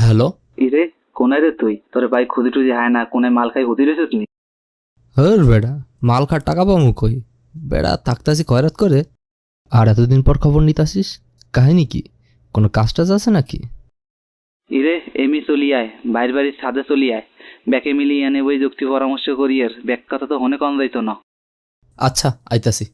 Hello. ইরে, কোনায় রে তুই? তোরে ভাই খুদি টুদি হায় না, কোনায় মাল খাই হুদি রেছিস নি? হর বেড়া, মাল খার টাকা পামু কই? বেড়া থাকতাছি খয়রাত করে, আর এতদিন পর খবর নিতাসিস। কাহিনী কি? কোনো কাজ টাজ আছে নাকি? ইরে, এমি চলি আয়, বাইর বাড়ির ছাদে চলি আয়। ব্যাকে মিলিয়ে এনে বই যুক্তি পরামর্শ করি এর ব্যাক কথা তো হনে কম যাইতো না। আচ্ছা, আইতাছি।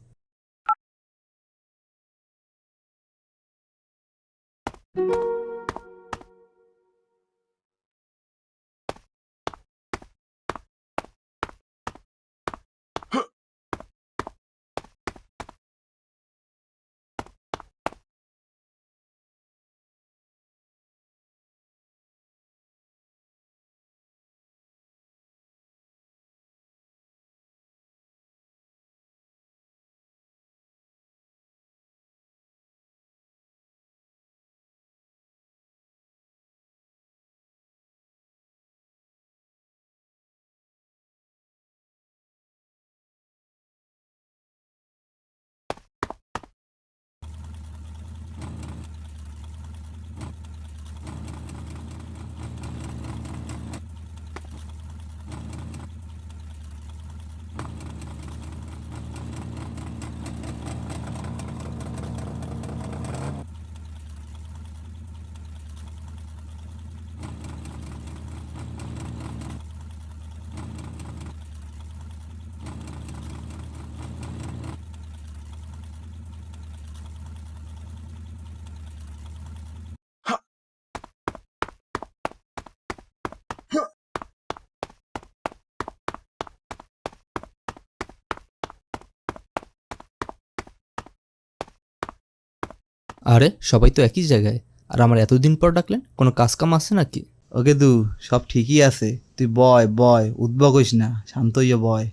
আরে সবাই তো একই জায়গায়, আর আমার এতদিন পর ডাকলেন, কোনো কাজ কাম আছে নাকি? ওকে দু, সব ঠিকই আছে। তুই বয় বয়, উদ্ভব হইস না, শান্ত হইয়া বয়।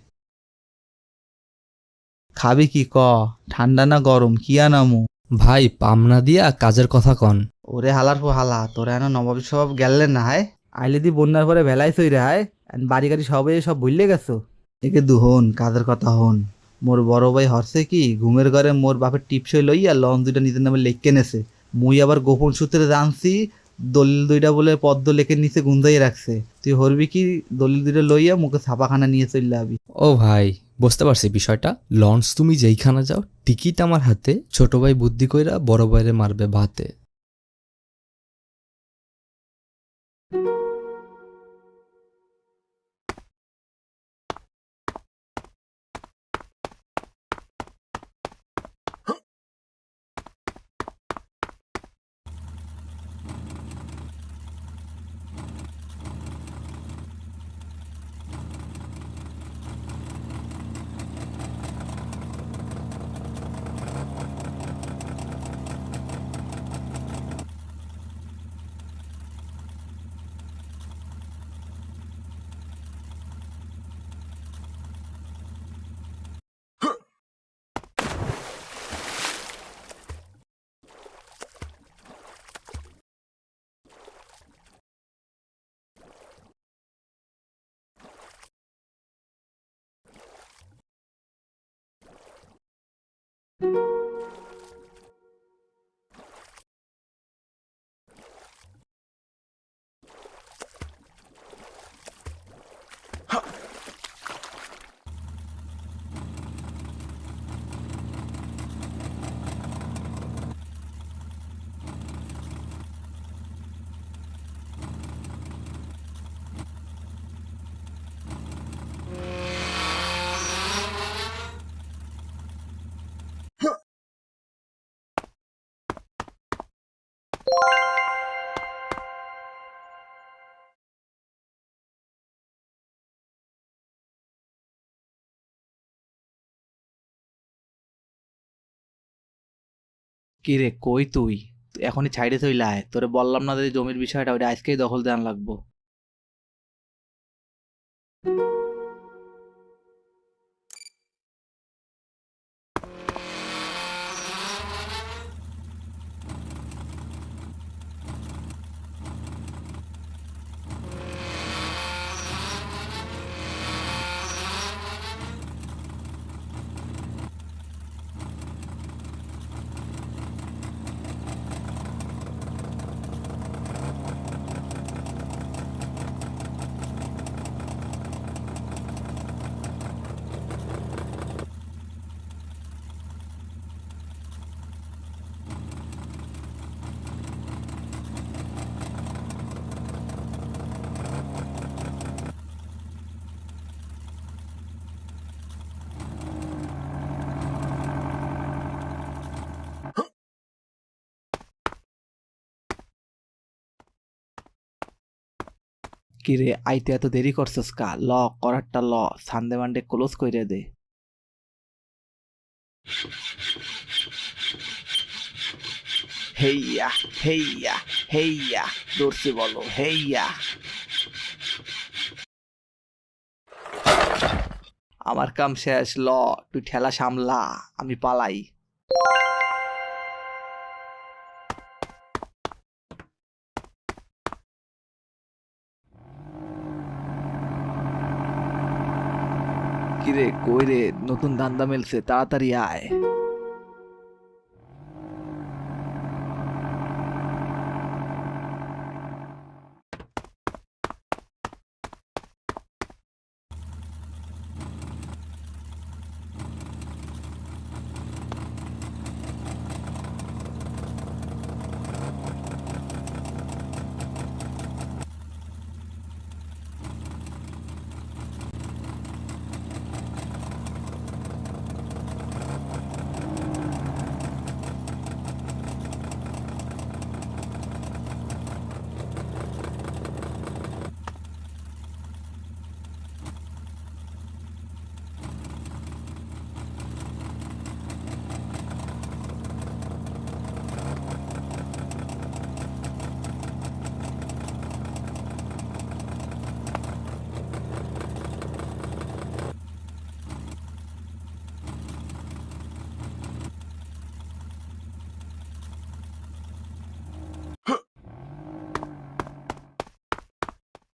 খাবি কি ক? ঠান্ডা না গরম, কি আনামু? ভাই পামনা দিয়া কাজের কথা কন। ওরে হালার পো হালা, তোরা এনো নবাব সব গেলেন না হায়। আইলে দি বন্যার পরে ভেলাই সই রে হায়। বাড়ি গাড়ি সবাই সব ভুললে গেছো। একে দু হন, কাজের কথা হন। মোর বড় ভাই হরছে কি ঘুমের ঘরে মোর বাপের টিপসই লইয়া লন দুইটা নিজের নামে লেখকে নেছে। মুই আবার গোপন সূত্রে জানছি দলিল দুইটা বলে পদ্ম লেখের নিচে গুন্দাই রাখছে। তুই হরবি কি দলিল দুইটা লইয়া মুখে ছাপাখানা নিয়ে চললে আবি। ও ভাই, বুঝতে পারছি বিষয়টা। লঞ্চ তুমি যেইখানে যাও, টিকিট আমার হাতে। ছোট ভাই বুদ্ধি কইরা বড় ভাইরে মারবে ভাতে। কি রে কই তুই? এখনই ছাইড়ে চইলে আয়, তোরে বললাম না যে জমির বিষয়টা ওটা আজকেই দখল দেওয়ান লাগবো। কিরে আইতে এত দেরি করছস কা? ল করারটা ল, সানডে মানডে ক্লোজ কইরে দে। হেইয়া হেইয়া হেইয়া, দৌড়ছি বলো হেইয়া। আমার কাম শেষ, ল তুই ঠেলা সামলা, আমি পালাই। কিরে কই রে, নতুন ধান্দা মেলছে, তাড়াতাড়ি আয়।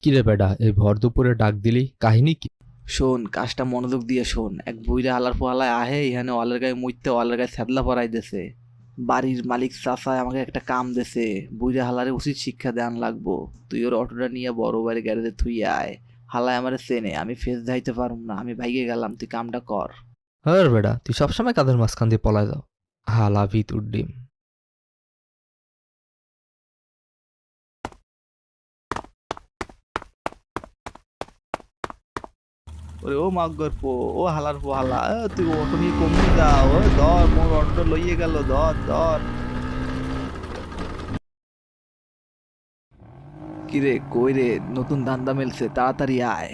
কিরে বেটা, এই ভর দুপুরে ডাক দিলি, কাহিনী কি? শোন, কাজটা মনোযোগ দিয়ে শোন। এক বুইরা হালার পোহালায় আহে এখানে ওয়ালের গায়ে মুইতে ওয়ালের গায়ে ছ্যাদলা পরাই দেছে। বাড়ির মালিক চাচায় আমাকে একটা কাম দেছে, বুইরা হালারে উচিত শিক্ষা দেন লাগবো। তুই ওর অটোটা নিয়ে বড় বাড়ি গ্যারেজে থুই আয়। হালায় আমারে চেনে, আমি ফেস যাইতে পারুম না, আমি ভাইগে গেলাম, তুই কামটা কর। হ্যাঁ বেটা, তুই সবসময় কাদের মাঝখান দিয়ে পলায় যাও। হালা ভিতুর ডিম। ওরে ও মাগ্গর পো, ও হালার পো হালা, তুই অটো নিয়ে কমে যাও, ও ধর, মোর অটোটা লইয়ে গেল, ধর ধর। কিরে কই রে, নতুন ধান্দা মেলছে, তাড়াতাড়ি আয়।